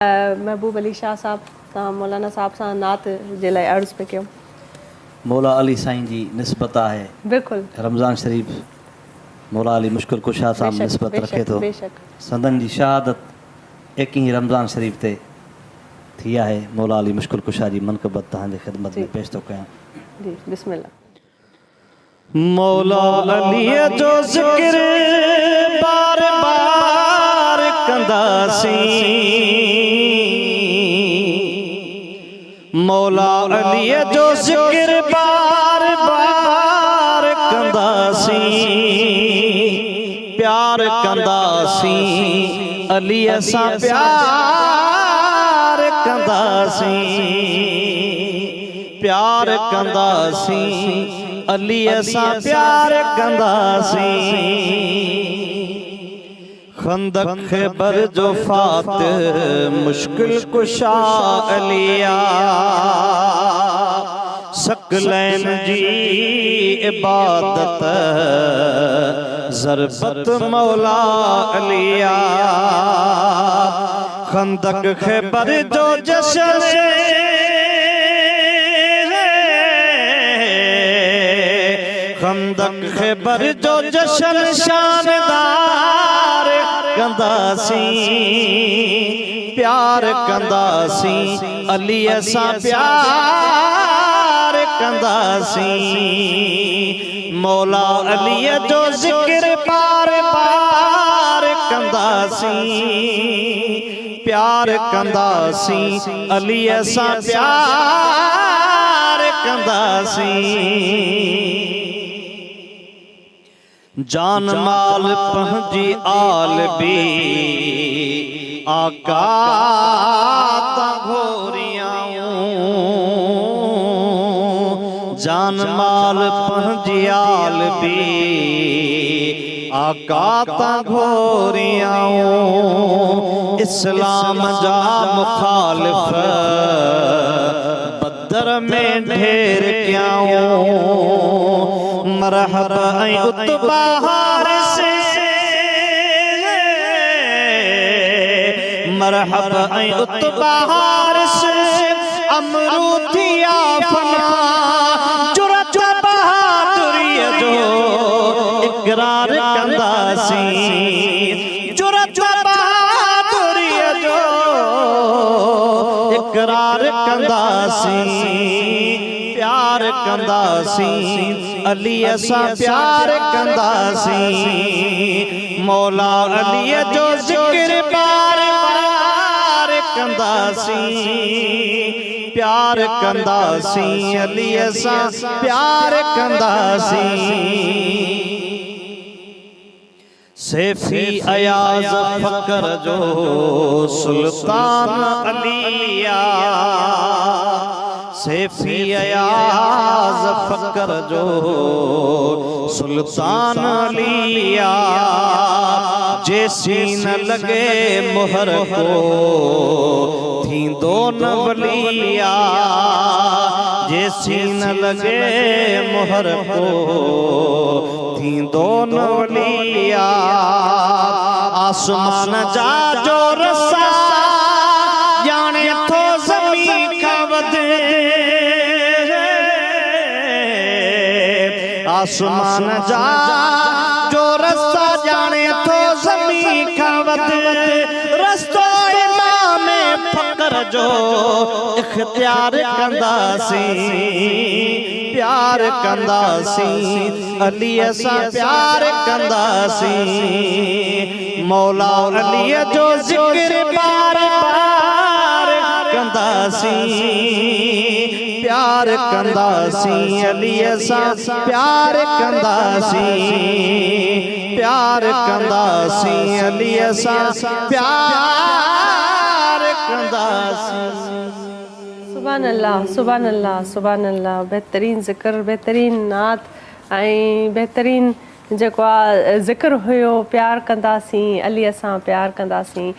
महबूब अली शाह साहब तव्हां मौलाना साहब सां नात जे लाइ अर्ज़ पे कयो। मौला अली साईं जी निस्बत आहे। बिल्कुलु रमज़ान शरीफ़ मौला अली मुश्किल कुशा सां निस्बत रखे थो। संदन जी शहादत 21 रमज़ान शरीफ़ ते थी आहे। मौला अली मुश्किल कुशा जी मनक़बत तव्हांजे ख़िदमत में पेश थो कयां। जी बिस्मिल्लाह। मौला अली जो ज़िक्र बार बार कंदासीं, मौला अली जो ज़िक्र बार बार कंदासीं, प्यार कंदासीं अली सां प्यार कंदासीं, प्यार कंदासीं अली सां प्यार कंदासीं। खंदक ख़ैबर जो फातिह मुश्किल कुशा अलिया, सकलैन जी इबादत ज़रबत मौला अलिया। खंदक ख़ैबर जो जश्न खंदक ख़ैबर जो जश्न शानदार कंदासीं, प्यार कंदासीं अली सां प्यार कंदासीं। मौला अली जो ज़िक्र बार बार कंदासीं, प्यार कंदासीं अली सां प्यार कंदासीं। जान माल पंहिंजी आल बि आका तां घोरियाऊं, जान माल पंहिंजी आल बि आका तां घोरियाऊं। इस्लाम जा मुखालिफ बदर में ढेर कयाऊं, मरहबा ऐं उतबा हारिस, मरहबा ऐं उतबा हारिस अमरू थिया फना, जुरत बहादुरीअ जो इक़रार कंदासीं, जुरत बहादुरीअ जो इक़रार कंदासीं। प्यार कंदासीं अली सां प्यार कंदासीं, मौला अली जो ज़िक्र बार बार कंदासीं, प्यार कंदासीं अली सां प्यार कंदासीं। सैफी अयाज़ फ़कर जो सुल्तान अलिया, सैफी अयाज़ फ़कर जो सुल्तान अलिया। जैसी न लगे मुहर को थींदो न वलिया, जैसी न लगे मुहर को थींदो न वलिया। आसमान जा जो रसा ॼाणे थो ज़मीन खां वधे, आसमान जा जो रस्ता ॼाणे थो ज़मीन खां वधे। रस्तो इमाम फ़कर जो इख़्तियार कंदासीं, प्यार कंदासीं अली सां प्यार कंदासीं। मौला अली जो ज़िक्र बार बार कंदासीं, प्यार कंदासीं अली सां प्यार कंदासीं, प्यार कंदासीं अली सां प्यार कंदासीं। सुभान अल्लाह, सुभान अल्लाह, सुभान अल्लाह। बहितरीन ज़िक्र, बहितरीन नात ऐं बहितरीन जेको आहे ज़िक्र हुयो। प्यार कंदासीं अली सां प्यार कंदासीं।